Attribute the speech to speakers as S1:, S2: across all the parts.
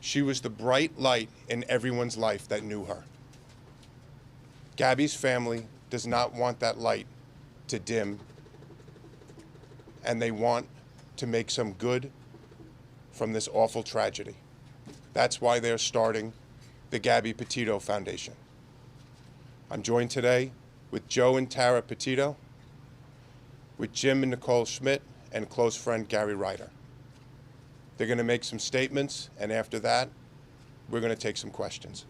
S1: She was the bright light in everyone's life that knew her. Gabby's family does not want that light to dim, and they want to make some good from this awful tragedy. That's why they're starting the Gabby Petito Foundation. I'm joined today with Joe and Tara Petito, with Jim and Nicole Schmidt, and close friend Gary Ryder. They're going to make some statements, and after that, we're going to take some questions.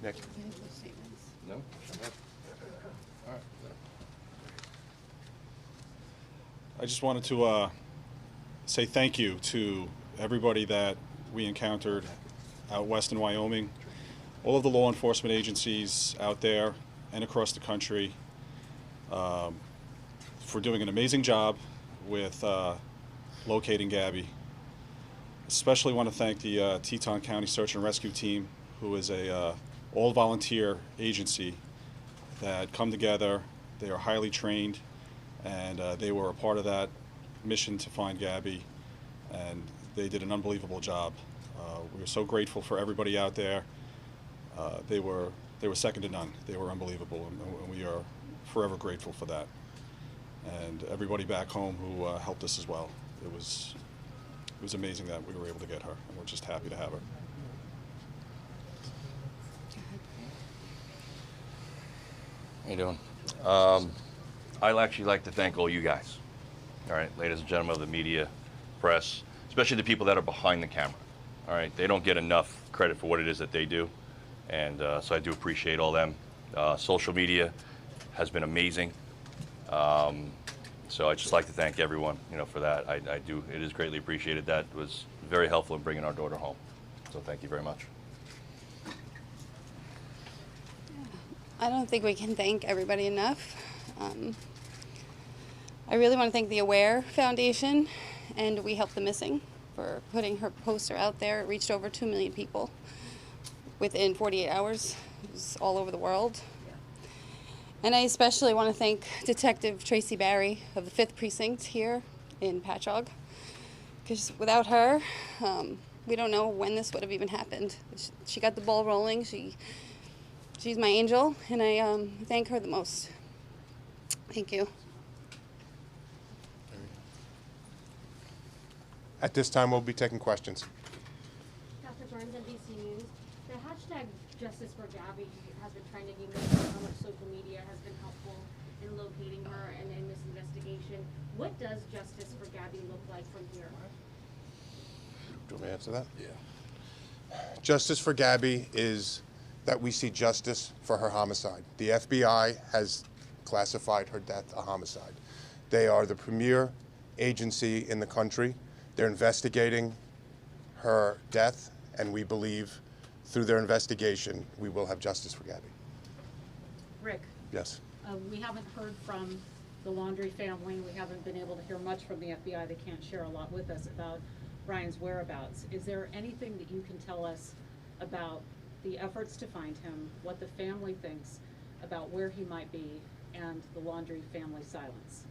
S1: Nick?
S2: No? All right.
S3: I just wanted to say thank you to everybody that we encountered out west in Wyoming, all of the law enforcement agencies out there and across the country for doing an amazing job with locating Gabby. Especially want to thank the Teton County Search and Rescue Team, who is a all-volunteer agency that come together. They are highly trained, and they were a part of that mission to find Gabby, and they did an unbelievable job. We were so grateful for everybody out there. They were second to none. They were unbelievable, and we are forever grateful for that. And everybody back home who helped us as well. It was amazing that we were able to get her, and we're just happy to have her.
S2: How you doing? I'd actually like to thank all you guys. All right, ladies and gentlemen of the media, press, especially the people that are behind the camera. All right, they don't get enough credit for what it is that they do, and so I do appreciate all them. Social media has been amazing. So I'd just like to thank everyone, for that. I do. It is greatly appreciated. That was very helpful in bringing our daughter home. So thank you very much.
S4: I don't think we can thank everybody enough. I really want to thank the Aware Foundation and We Help the Missing for putting her poster out there. It reached over 2 million people within 48 hours. It was all over the world. And I especially want to thank Detective Tracy Barry of the 5th Precinct here in Patchogue, because without her, we don't know when this would have even happened. She got the ball rolling. She's my angel, and I thank her the most. Thank you.
S1: At this time, we'll be taking questions.
S5: Dr. Burns, NBC News. The hashtag Justice for Gabby has been trending. You mentioned how much social media has been helpful in locating her and in this investigation. What does Justice for Gabby look like from here?
S1: Do you want me to answer that? Yeah. Justice for Gabby is that we see justice for her homicide. The FBI has classified her death a homicide. They are the premier agency in the country. They're investigating her death, and we believe through their investigation, we will have justice for Gabby.
S6: Rick.
S1: Yes.
S6: We haven't heard from the Laundrie family. We haven't been able to hear much from the FBI. They can't share a lot with us about Brian's whereabouts. Is there anything that you can tell us about the efforts to find him, what the family thinks about where he might be, and the Laundrie family silence?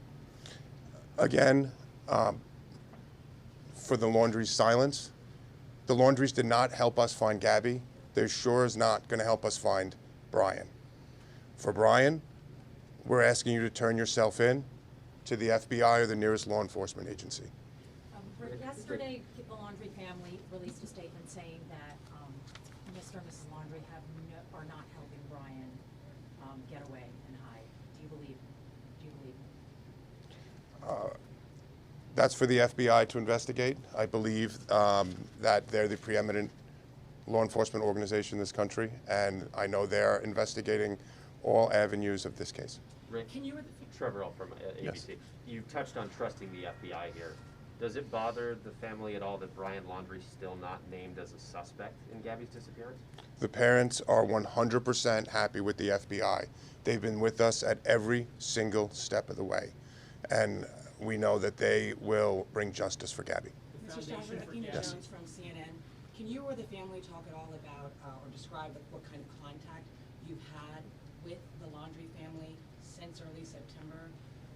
S1: Again, for the Laundrie's silence, the Laundries did not help us find Gabby. They're sure is not going to help us find Brian. For Brian, we're asking you to turn yourself in to the FBI or the nearest law enforcement agency.
S7: Yesterday, the Laundrie family released a statement saying that Mr. and Mrs. Laundrie are not helping Brian get away and hide. Do you believe
S1: That's for the FBI to investigate. I believe that they're the preeminent law enforcement organization in this country, and I know they're investigating all avenues of this case.
S8: Rick, Trevor L. from ABC.
S1: Yes.
S8: You touched on trusting the FBI here. Does it bother the family at all that Brian Laundrie still not named as a suspect in Gabby's disappearance?
S1: The parents are 100% happy with the FBI. They've been with us at every single step of the way, and we know that they will bring justice for Gabby.
S9: Mr. Stafford, Athena
S1: Yes.
S9: Jones from CNN. Can you or the family talk at all about or describe what kind of contact you've had with the Laundrie family since early September,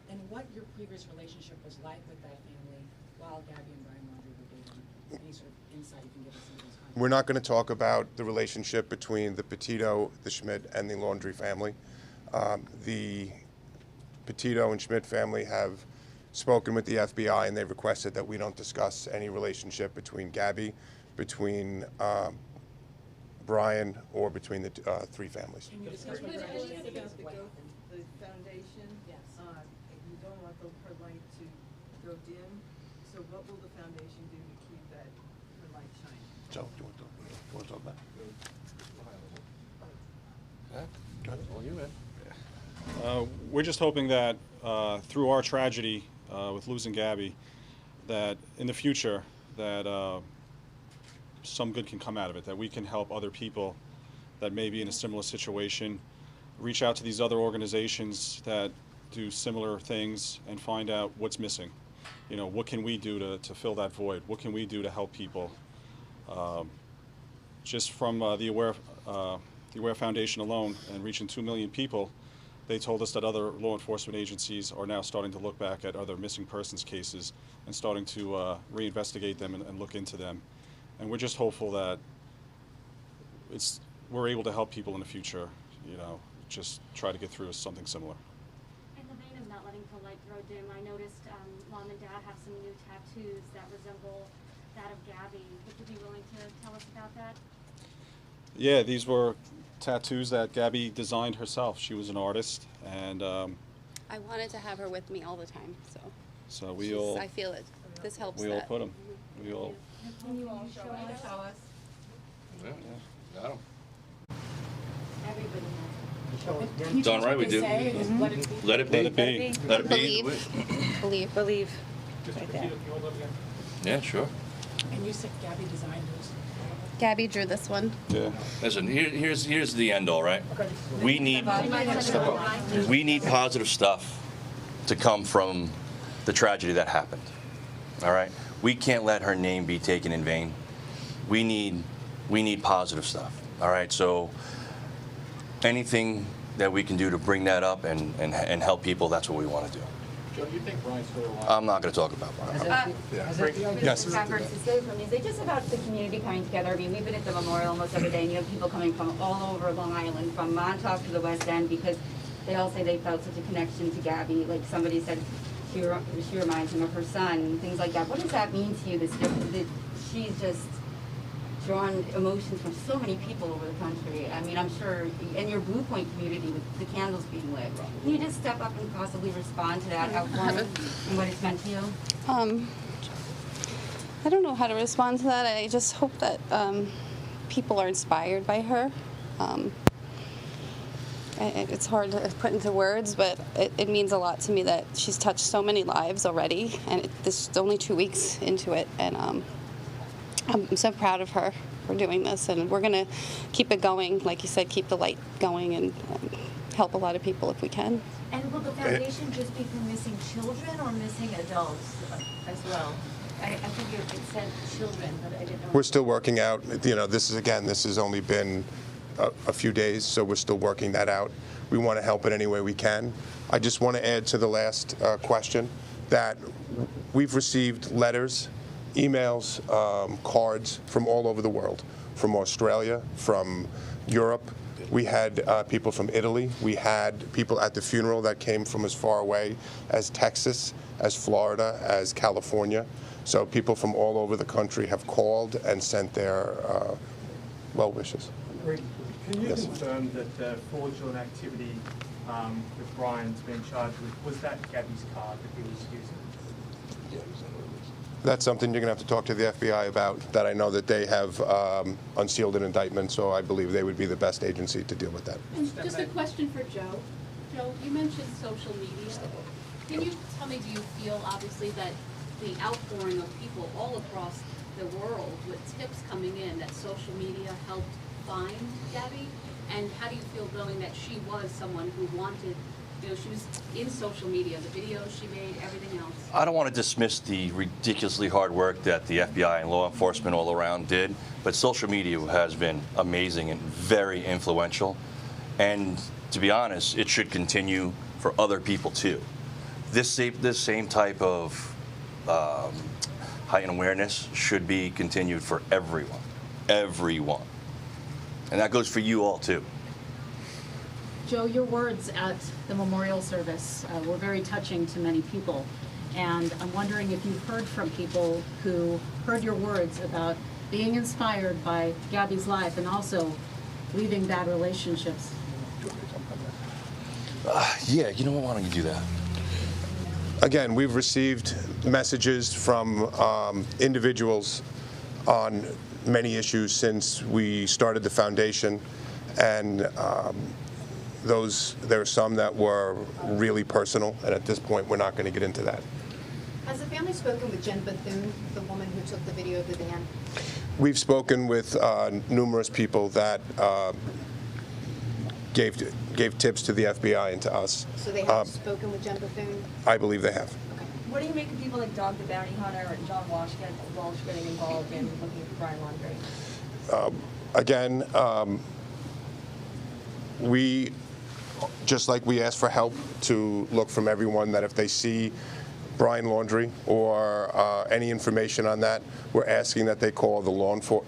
S9: and what your previous relationship was like with that family while Gabby and Brian Laundrie were dating? Any sort of insight you can give us into those contacts?
S1: We're not going to talk about the relationship between the Petito, the Schmidt, and the Laundrie family. The Petito and Schmidt family have spoken with the FBI, and they've requested that we don't discuss any relationship between Gabby, between Brian, or between the three families.
S9: Can you discuss what
S10: About
S9: direction
S10: the foundation,
S7: Yes.
S10: you don't want her light to go dim, so what will the foundation do to keep that, her light shining?
S1: So, do you want to talk about it?
S3: We're just hoping that through our tragedy with losing Gabby, that in the future that some good can come out of it, that we can help other people that may be in a similar situation, reach out to these other organizations that do similar things and find out what's missing. You know, what can we do to fill that void? What can we do to help people? Just from the Aware Foundation alone and reaching 2 million people, they told us that other law enforcement agencies are now starting to look back at other missing persons cases and starting to reinvestigate them and look into them. And we're just hopeful that we're able to help people in the future, you know, just try to get through something similar.
S5: In the vein of not letting the light grow dim, I noticed Mom and Dad have some new tattoos that resemble that of Gabby. Would you be willing to tell us about that?
S3: Yeah, these were tattoos that Gabby designed herself. She was an artist, and
S4: I wanted to have her with me all the time, so
S3: we all
S4: I feel it. This helps.
S3: we all
S4: that.
S3: put them. We all.
S7: Can you all show us?
S2: Yeah, got 'em.
S7: Everybody
S2: It's all right, we do. Let it be.
S3: Let it be.
S2: Let it be.
S4: Believe.
S6: Right there.
S2: Yeah, sure.
S9: And you said Gabby designed those?
S4: Gabby drew this one.
S3: Yeah.
S2: Listen, here's the end all, right? We need positive stuff to come from the tragedy that happened. All right? We can't let her name be taken in vain. We need positive stuff. All right? So anything that we can do to bring that up and help people, that's what we want to do.
S11: Joe, do you think Brian's still alive?
S2: I'm not going to talk about Brian.
S1: Yes.
S12: It's just about the community coming together. I mean, we've been at the memorial almost every day, and you have people coming from all over Long Island, from Montauk to the West End, because they all say they felt such a connection to Gabby. Like somebody said, she reminds him of her son, and things like that. What does that mean to you, that she's just drawn emotions from so many people over the country? I mean, I'm sure, in your Blue Point community with the candles being lit, can you just step up and possibly respond to that outpouring and what it's meant to you?
S4: I don't know how to respond to that. I just hope that people are inspired by her. It's hard to put into words, but it means a lot to me that she's touched so many lives already, and this is only 2 weeks into it, and I'm so proud of her for doing this, and we're going to keep it going. Like you said, keep the light going and help a lot of people if we can.
S7: And will the foundation just be for missing children or missing adults as well? I think it said children, but I didn't know.
S1: We're still working out. You know, this has only been a few days, so we're still working that out. We want to help in any way we can. I just want to add to the last question that we've received letters, emails, cards from all over the world, from Australia, from Europe. We had people from Italy. We had people at the funeral that came from as far away as Texas, as Florida, as California. So people from all over the country have called and sent their well wishes.
S11: Can you
S1: Yes.
S11: confirm that the fraudulent activity that Brian's been charged with, was that Gabby's card that he was using?
S1: That's something you're going to have to talk to the FBI about. That I know that they have unsealed an indictment, so I believe they would be the best agency to deal with that.
S13: And just a question for Joe. Joe, you mentioned social media. Can you tell me, do you feel obviously that the outpouring of people all across the world with tips coming in, that social media helped find Gabby? And how do you feel knowing that she was someone who wanted, you know, she was in social media, the videos she made, everything else?
S2: I don't want to dismiss the ridiculously hard work that the FBI and law enforcement all around did, but social media has been amazing and very influential. And to be honest, it should continue for other people too. This same type of heightened awareness should be continued for everyone. Everyone. And that goes for you all, too.
S6: Joe, your words at the memorial service were very touching to many people. And I'm wondering if you've heard from people who heard your words about being inspired by Gabby's life and also leaving bad relationships.
S2: Yeah, you know what? Why don't you do that?
S1: Again, we've received messages from individuals on many issues since we started the foundation, and there are some that were really personal, and at this point we're not going to get into that.
S14: Has the family spoken with Jen Bethune, the woman who took the video of the van?
S1: We've spoken with numerous people that gave tips to the FBI and to us.
S14: So they have spoken with Jen Bethune?
S1: I believe they have.
S12: What do you make of people like Dog the Bounty Hunter and John Walsh getting involved in looking for Brian Laundrie?
S1: Again, we, just like we ask for help to look from everyone, that if they see Brian Laundrie or any information on that, we're asking that they call the local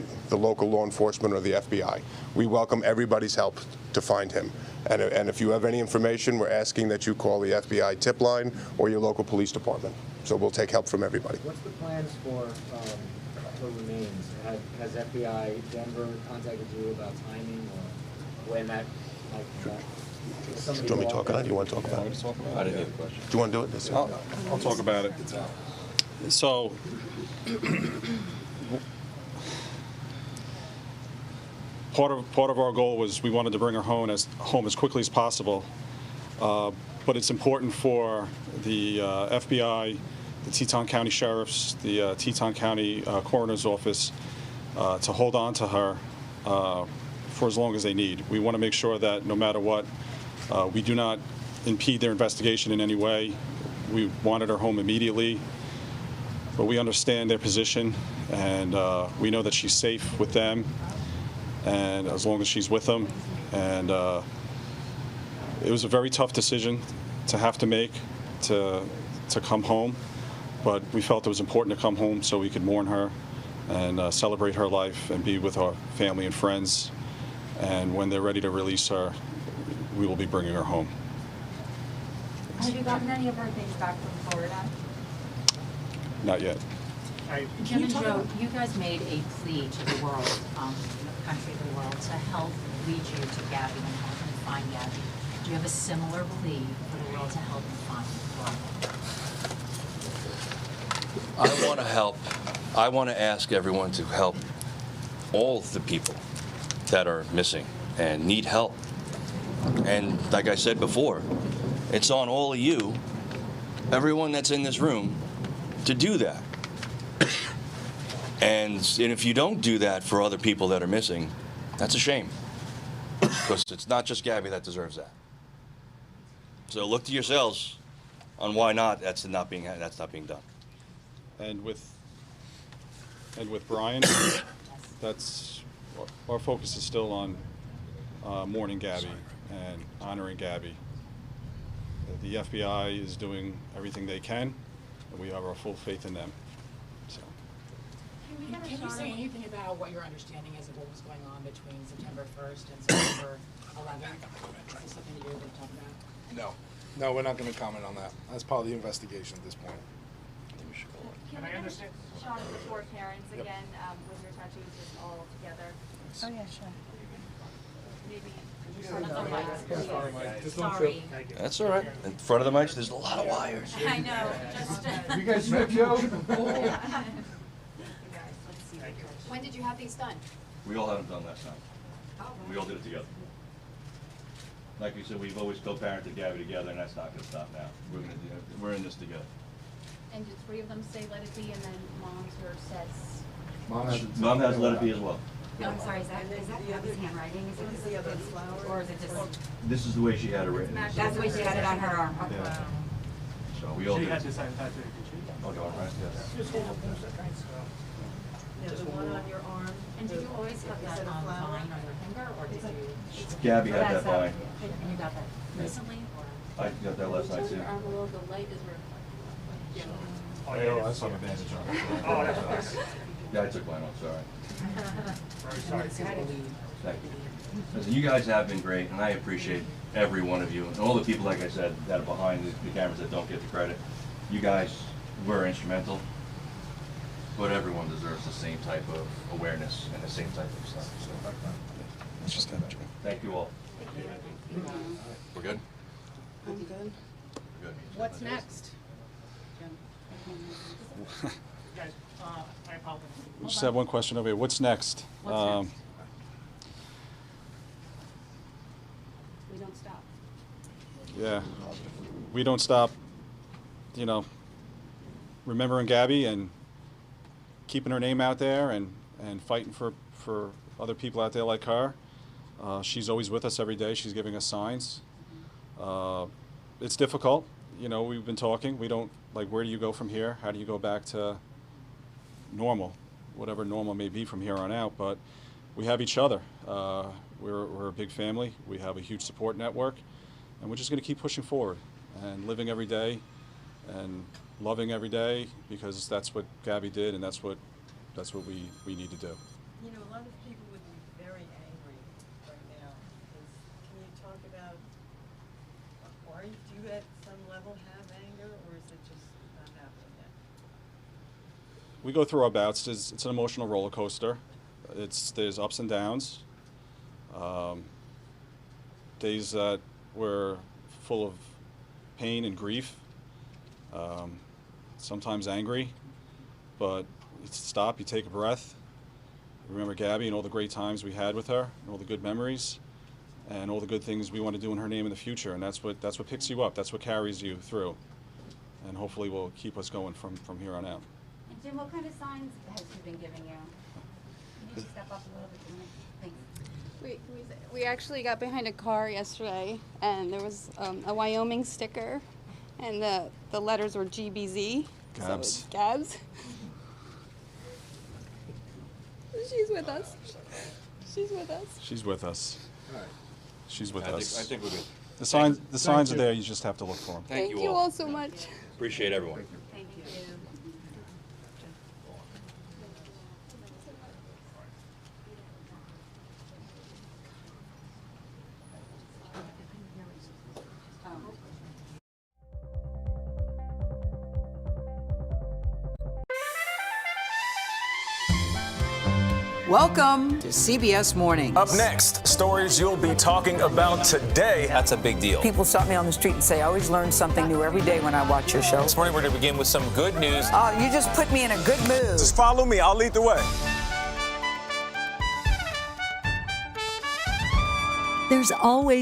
S1: law enforcement or the FBI. We welcome everybody's help to find him. And if you have any information, we're asking that you call the FBI tip line or your local police department. So we'll take help from everybody.
S15: What's the plans for remains? Has FBI Denver contacted you about timing or when that might come back?
S1: Do you want me to talk about it? You want to talk about it?
S2: I didn't get the question.
S1: Do you want to do it? This
S3: I'll talk about it. So, part of our goal was we wanted to bring her home as quickly as possible, but it's important for the FBI, the Teton County Sheriff's, the Teton County Coroner's Office to hold on to her for as long as they need. We want to make sure that no matter what, we do not impede their investigation in any way. We wanted her home immediately, but we understand their position, and we know that she's safe with them, and as long as she's with them. And it was a very tough decision to have to make to come home, but we felt it was important to come home so we could mourn her and celebrate her life and be with our family and friends. And when they're ready to release her, we will be bringing her home.
S12: Have you gotten any of her things back from Florida?
S3: Not yet.
S7: Jim and Joe, you guys made a plea to the world, the country, the world, to help lead you to Gabby and help them find Gabby. Do you have a similar plea for the world to help them find
S2: I want to help. I want to ask everyone to help all the people that are missing and need help. And like I said before, it's on all of you, everyone that's in this room, to do that. And if you don't do that for other people that are missing, that's a shame. Because it's not just Gabby that deserves that. So look to yourselves on why that's not being done.
S3: And with Brian, that's our focus is still on mourning Gabby and honoring Gabby. The FBI is doing everything they can, and we have our full faith in them. So.
S9: Can you say anything about what your understanding is of what was going on between September 1st and September 11th? Is something that you're able to talk about?
S16: No, we're not going to comment on that. That's part of the investigation at this point.
S17: Can I understand? Shot of the four parents again, with your tattoos just all together.
S12: Oh yeah, sure.
S17: Maybe.
S7: Sorry.
S2: That's all right. In front of the mics, there's a lot of wires.
S7: I know. Just.
S16: You guys met Joe?
S14: When did you have these done?
S2: We all had them done last time. We all did it together. Like we said, we've always co-parented Gabby together, and that's not going to stop now. We're in this together.
S13: And did three of them say let it be, and then mom's or says?
S2: Mom has let it be as well.
S12: No, I'm sorry, is that Gabby's handwriting? Is it the other flower? Or is it just?
S2: This is the way she had it written.
S12: That's the way she had it on her arm. Okay.
S2: Yeah. So we all
S11: She
S2: did.
S11: had the same tattoo, did she?
S2: Okay, all right, yes.
S10: Yeah, the one on your arm.
S7: And did you always have that vine on your finger, or did you?
S2: Gabby had that vine.
S7: And you got that recently, or?
S2: I got that last night too.
S13: Your arm below the light is reflecting.
S11: Oh,
S3: Hey,
S11: yeah.
S3: that's some advantage on it.
S11: Oh, that's nice.
S2: Yeah, I took mine off, sorry.
S11: Very sorry.
S2: Thank you. Listen, you guys have been great, and I appreciate every one of you, and all the people, like I said, that are behind the cameras that don't get the credit. You guys were instrumental, but everyone deserves the same type of awareness and the same type of stuff. So,
S3: Let's just have it.
S2: thank you all. We're good?
S4: I'm good.
S2: Good.
S6: What's next?
S11: Guys, I apologize.
S3: We just have one question over here. What's next?
S6: What's next?
S4: We don't stop.
S3: Yeah, we don't stop, you know, remembering Gabby and keeping her name out there and fighting for other people out there like her. She's always with us every day. She's giving us signs. It's difficult. You know, we've been talking. We don't, like, where do you go from here? How do you go back to normal, whatever normal may be from here on out? But we have each other. We're a big family. We have a huge support network. And we're just going to keep pushing forward and living every day and loving every day, because that's what Gabby did, and that's what we need to do.
S10: You know, a lot of people would be very angry right now. Can you talk about, do you at some level have anger, or is it just not happening yet?
S3: We go through our bouts. It's an emotional roller coaster. There's ups and downs. Days that we're full of pain and grief. Sometimes angry, but you stop, you take a breath. Remember Gabby and all the great times we had with her, and all the good memories, and all the good things we want to do in her name in the future. And that's what picks you up. That's what carries you through, and hopefully will keep us going from here on out.
S12: And Jim, what kind of signs has she been giving you? Can you step up a little bit? Thanks.
S4: We actually got behind a car yesterday, and there was a Wyoming sticker, and the letters were GBZ. So
S3: Gabs.
S4: it's Gabs. She's with us. She's with us.
S3: She's with us. She's with us.
S2: I think we're good.
S3: The signs are there. You just have to look for them.
S2: Thank you
S4: you
S2: all.
S4: all so much.
S2: Appreciate everyone.
S12: Thank you.
S18: Welcome to CBS Mornings.
S19: Up next, stories you'll be talking about today. That's a big deal.
S18: People stop me on the street and say, I always learn something new every day when I watch your show.
S19: This morning, we're going to begin with some good news.
S18: Oh, you just put me in a good mood.
S19: Just follow me. I'll lead the way.
S20: There's always